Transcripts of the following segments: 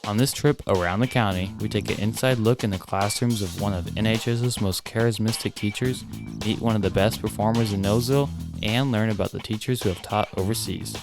On this trip around the county, we take an inside look in the classrooms of one of NHS's most charismatic teachers, meet one of the best performers in Noseville, and learn about the teachers who have taught overseas.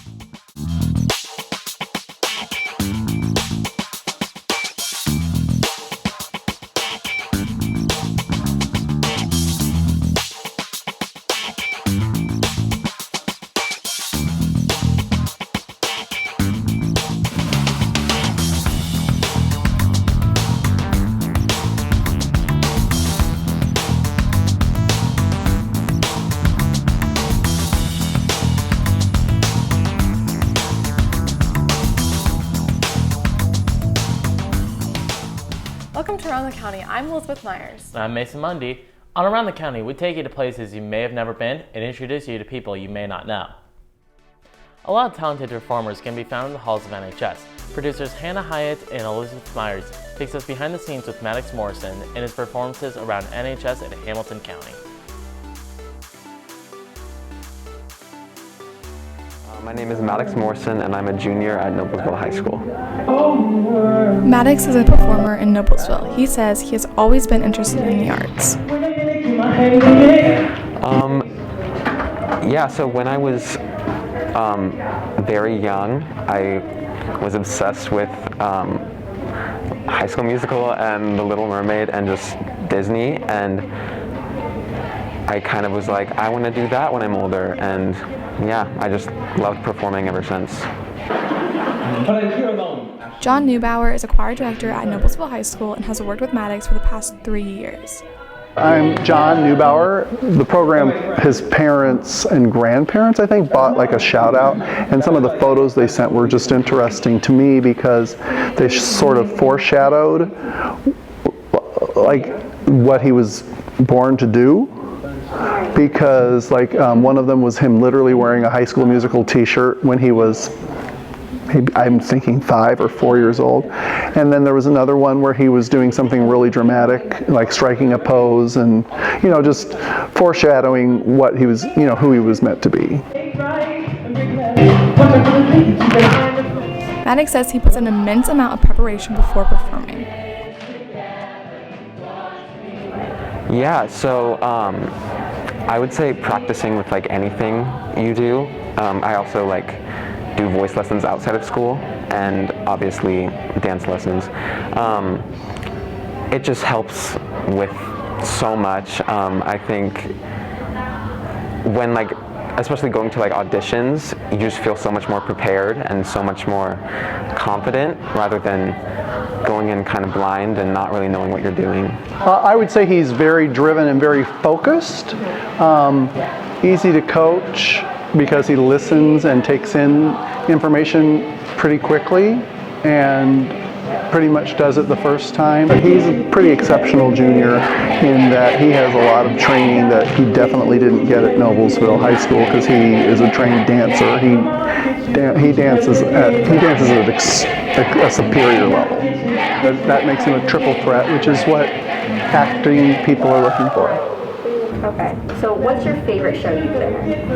Welcome to Around the County. I'm Elizabeth Myers. I'm Mason Mundy. On Around the County, we take you to places you may have never been and introduce you to people you may not know. A lot of talented performers can be found in the halls of NHS. Producers Hannah Hyatt and Elizabeth Myers takes us behind the scenes with Maddox Morrison and his performances around NHS in Hamilton County. My name is Maddox Morrison and I'm a junior at Noblesville High School. Maddox is a performer in Noblesville. He says he has always been interested in the arts. So when I was very young, I was obsessed with High School Musical and The Little Mermaid and just Disney, and I kind of was like, I want to do that when I'm older, and yeah, I just loved performing ever since. John Neubauer is a choir director at Noblesville High School and has worked with Maddox for the past 3 years. I'm John Neubauer. The program, his parents and grandparents, I think, bought like a shout out, and some of the photos they sent were just interesting to me because they sort of foreshadowed like what he was born to do. Because one of them was him literally wearing a High School Musical t-shirt when he was, maybe, I'm thinking 5 or 4 years old. And then there was another one where he was doing something really dramatic, like striking a pose and, just foreshadowing what he was, who he was meant to be. Maddox says he puts an immense amount of preparation before performing. Yeah, so I would say practicing with anything you do. I also do voice lessons outside of school and obviously dance lessons. It just helps with so much. I think when especially going to auditions, you just feel so much more prepared and so much more confident rather than going in kind of blind and not really knowing what you're doing. I would say he's very driven and very focused, easy to coach because he listens and takes in information pretty quickly and pretty much does it the first time. He's a pretty exceptional junior in that he has a lot of training that he definitely didn't get at Noblesville High School because he is a trained dancer. He dances at a superior level. That makes him a triple threat, which is what acting people are looking for. Okay, so what's your favorite show you've been in?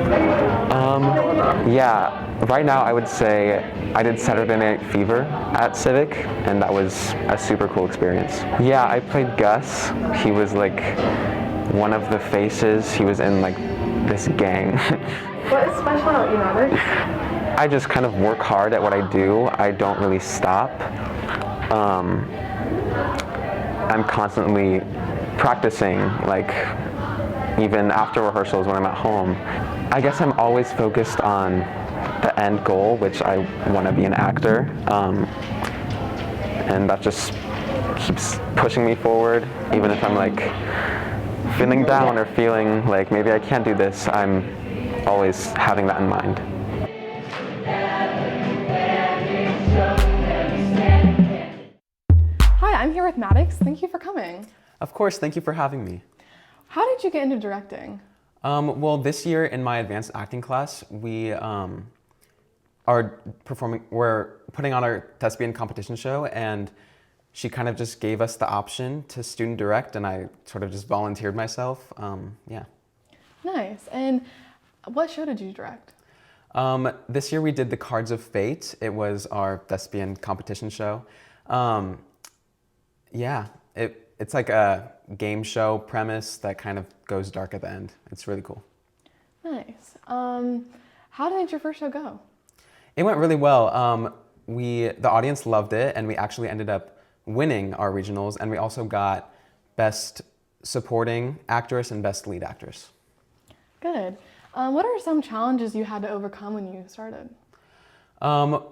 Right now I would say I did Saturday Night Fever at Civic, and that was a super cool experience. Yeah, I played Gus. He was one of the faces. He was in this gang. What is special about you, Maddox? I just kind of work hard at what I do. I don't really stop. I'm constantly practicing, even after rehearsals when I'm at home. I guess I'm always focused on the end goal, which I want to be an actor, and that just keeps pushing me forward. Even if I'm feeling down or feeling maybe I can't do this, I'm always having that in mind. Hi, I'm here with Maddox. Thank you for coming. Of course, thank you for having me. How did you get into directing? Well, this year in my advanced acting class, we're putting on our thespian competition show, and she kind of just gave us the option to student direct, and I sort of just volunteered myself. Yeah. Nice. And what show did you direct? This year we did The Cards of Fate. It was our thespian competition show. Yeah, it's like a game show premise that kind of goes dark at the end. It's really cool. Nice. How did your first show go? It went really well. The audience loved it, and we actually ended up winning our regionals, and we also got Best Supporting Actress and Best Lead Actress. Good. What are some challenges you had to overcome when you started? Well,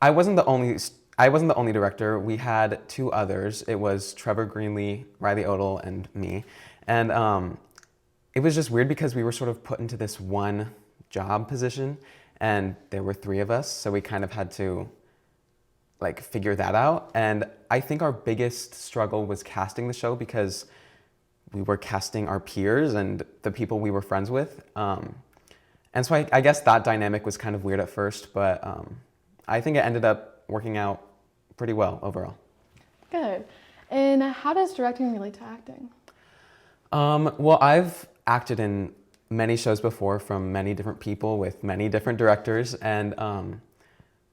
I wasn't the only director. We had two others. It was Trevor Greenlee, Riley Odell, and me. And it was just weird because we were sort of put into this one job position, and there were three of us, so we kind of had to like figure that out. And I think our biggest struggle was casting the show because we were casting our peers and the people we were friends with. And so I guess that dynamic was kind of weird at first, but I think it ended up working out pretty well overall. Good. And how does directing relate to acting? Well, I've acted in many shows before from many different people with many different directors, and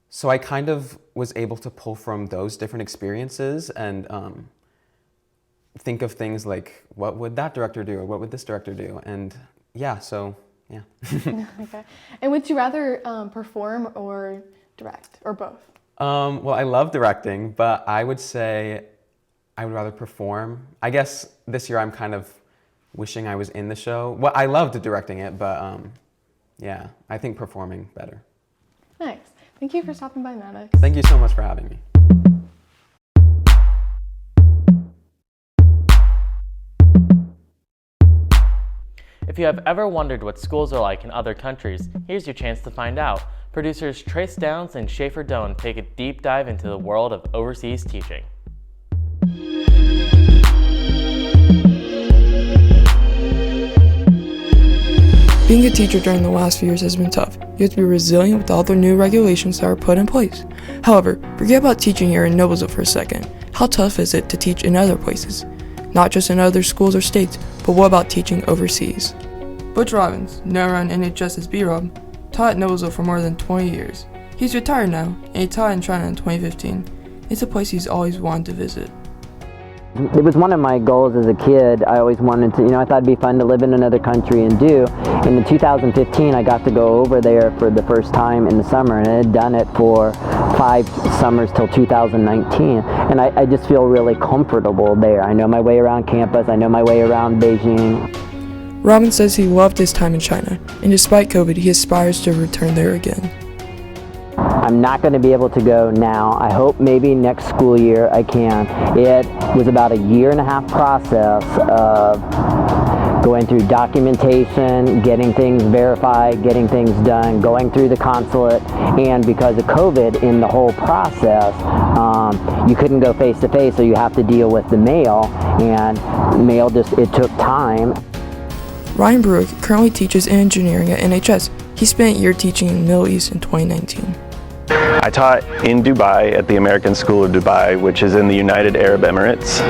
so I kind of was able to pull from those different experiences and think of things like, what would that director do, or what would this director do? And yeah, so yeah. Okay. And would you rather perform or direct, or both? Well, I love directing, but I would say I would rather perform. I guess this year I'm kind of wishing I was in the show. Well, I loved directing it, but yeah, I think performing better. Nice. Thank you for stopping by, Maddox. Thank you so much for having me. If you have ever wondered what schools are like in other countries, here's your chance to find out. Producers Trace Downs and Schaefer Doan take a deep dive into the world of overseas teaching. Being a teacher during the last few years has been tough. You have to be resilient with all the new regulations that are put in place. However, forget about teaching here in Noblesville for a second. How tough is it to teach in other places? Not just in other schools or states, but what about teaching overseas? Butch Robbins, known around NHS as B-Rob, taught at Noblesville for more than 20 years. He's retired now, and he taught in China in 2015. It's a place he's always wanted to visit. It was one of my goals as a kid. I always wanted to, I thought it'd be fun to live in another country and do. And in 2015, I got to go over there for the first time in the summer, and I had done it for 5 summers till 2019. And I just feel really comfortable there. I know my way around campus. I know my way around Beijing. Robin says he loved his time in China, and despite COVID, he aspires to return there again. I'm not going to be able to go now. I hope maybe next school year I can. It was about a 1.5-year process of going through documentation, getting things verified, getting things done, going through the consulate, and because of COVID in the whole process, you couldn't go face to face, so you have to deal with the mail, and mail it took time. Ryan Brewick currently teaches engineering at NHS. He spent a year teaching in the Middle East in 2019. I taught in Dubai at the American School of Dubai, which is in the United Arab Emirates,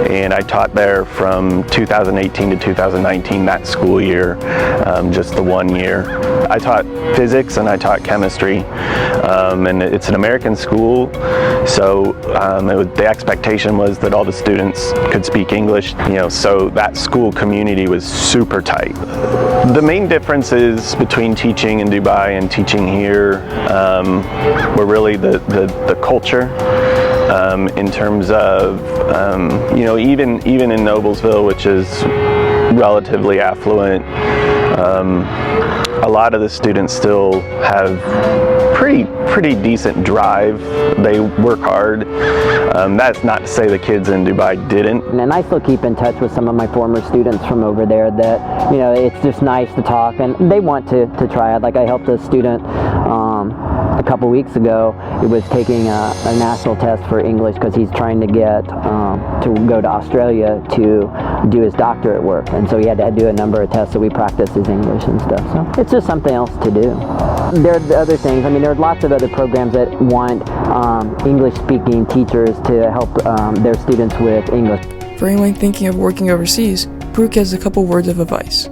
and I taught there from 2018 to 2019, that school year, just the 1 year. I taught physics and I taught chemistry, and it's an American school, so the expectation was that all the students could speak English, so that school community was super tight. The main differences between teaching in Dubai and teaching here were really the culture, in terms of, even in Noblesville, which is relatively affluent, a lot of the students still have pretty decent drive. They work hard. That's not to say the kids in Dubai didn't. And I still keep in touch with some of my former students from over there that, it's just nice to talk, and they want to try it. Like I helped a student a couple weeks ago. It was taking a national test for English because he's trying to get to go to Australia to do his doctorate work, and so he had to do a number of tests, so we practiced his English and stuff. So it's just something else to do. There are the other things. There are lots of other programs that want English-speaking teachers to help their students with English. For anyone thinking of working overseas, Brooke has a couple words of advice.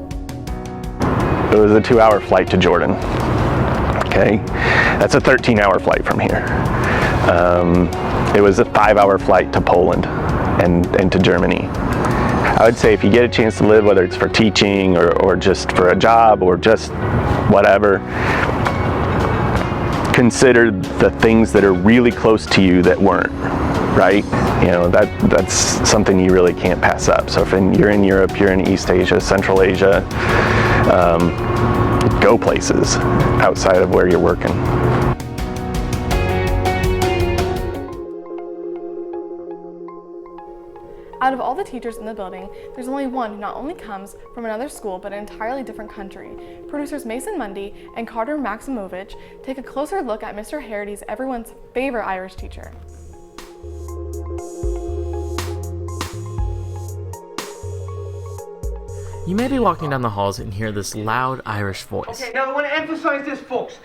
It was a 2-hour flight to Jordan. Okay, that's a 13-hour flight from here. It was a 5-hour flight to Poland and to Germany. I would say if you get a chance to live, whether it's for teaching or just for a job or just whatever, consider the things that are really close to you that weren't, right? You know, that's something you really can't pass up. So if you're in Europe, you're in East Asia, Central Asia, go places outside of where you're working. Out of all the teachers in the building, there's only one who not only comes from another school but an entirely different country. Producers Mason Mundy and Carter Maximovich take a closer look at Mr. Herity's everyone's favorite Irish teacher. You may be walking down the halls and hear this loud Irish voice. Okay, now I want to emphasize this, folks.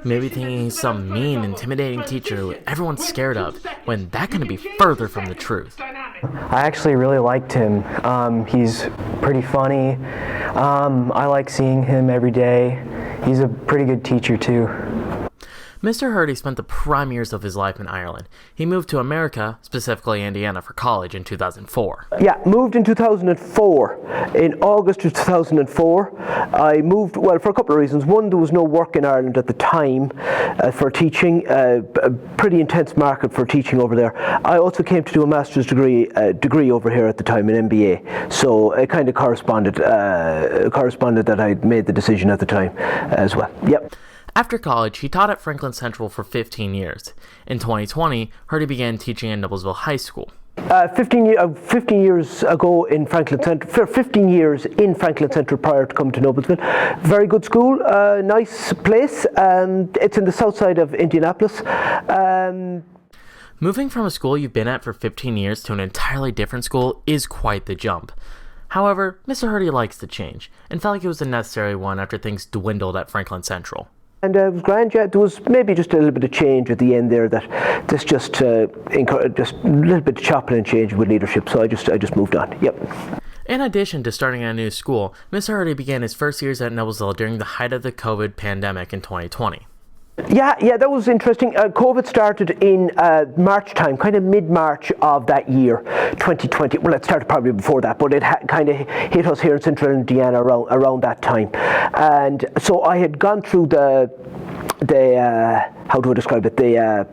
Maybe thinking he's some mean, intimidating teacher who everyone's scared of, when that couldn't be further from the truth. I actually really liked him. He's pretty funny. I like seeing him every day. He's a pretty good teacher too. Mr. Herity spent the prime years of his life in Ireland. He moved to America, specifically Indiana, for college in 2004. Yeah, moved in 2004. In August of 2004, I moved, well, for a couple of reasons. One, there was no work in Ireland at the time for teaching, a pretty intense market for teaching over there. I also came to do a master's degree over here at the time, an MBA. So it kind of corresponded that I'd made the decision at the time as well. Yep. After college, he taught at Franklin Central for 15 years. In 2020, Herity began teaching at Noblesville High School. 15 years ago in Franklin Central, for 15 years in Franklin Central prior to coming to Noblesville. Very good school, nice place. It's in the south side of Indianapolis. Moving from a school you've been at for 15 years to an entirely different school is quite the jump. However, Mr. Herity likes the change, and felt like it was a necessary one after things dwindled at Franklin Central. And it was grand, yeah. There was maybe just a little bit of change at the end there that this just a little bit of chopping and change with leadership, so I just moved on, yep. In addition to starting at a new school, Mr. Herity began his first years at Noblesville during the height of the COVID pandemic in 2020. Yeah, that was interesting. COVID started in March time, kind of mid-March of that year, 2020. Well, it started probably before that, but it kind of hit us here in central Indiana around that time. And so I had gone through the how do I describe it? The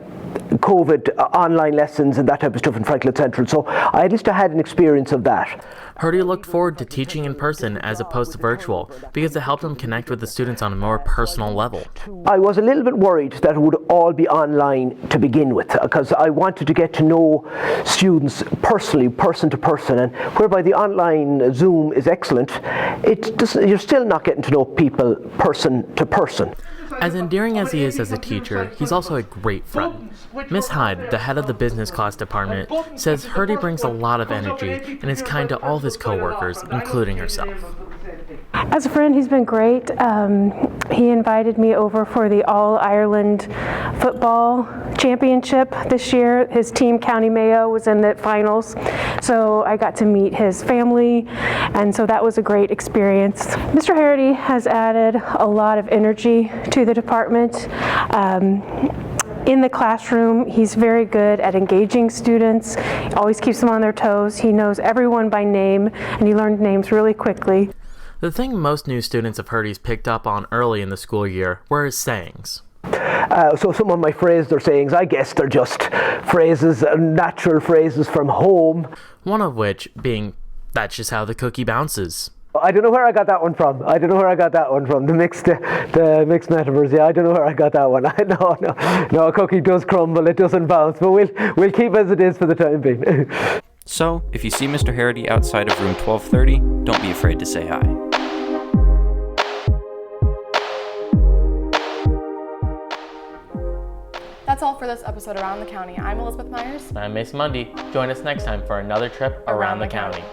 COVID online lessons and that type of stuff in Franklin Central. So I at least had an experience of that. Herity looked forward to teaching in person as opposed to virtual because it helped him connect with the students on a more personal level. I was a little bit worried that it would all be online to begin with, because I wanted to get to know students personally, person to person, and whereby the online Zoom is excellent, you're still not getting to know people person to person. As endearing as he is as a teacher, he's also a great friend. Miss Hyde, the head of the business class department, says Herity brings a lot of energy and is kind to all of his co-workers, including herself. As a friend, he's been great. He invited me over for the All-Ireland Football Championship this year. His team, County Mayo, was in the finals, so I got to meet his family, and so that was a great experience. Mr. Herity has added a lot of energy to the department. In the classroom, he's very good at engaging students. He always keeps them on their toes. He knows everyone by name, and he learned names really quickly. The thing most new students of Herity's picked up on early in the school year were his sayings. So some of my phrases or sayings, I guess they're just phrases, natural phrases from home. One of which being, "That's just how the cookie bounces." I don't know where I got that one from. The mixed metaphors. Yeah, I don't know where I got that one. No, a cookie does crumble, it doesn't bounce, but we'll keep as it is for the time being. So, if you see Mr. Herity outside of room 1230, don't be afraid to say hi. That's all for this episode Around the County. I'm Elizabeth Myers. And I'm Mason Mundy. Join us next time for another trip around the county.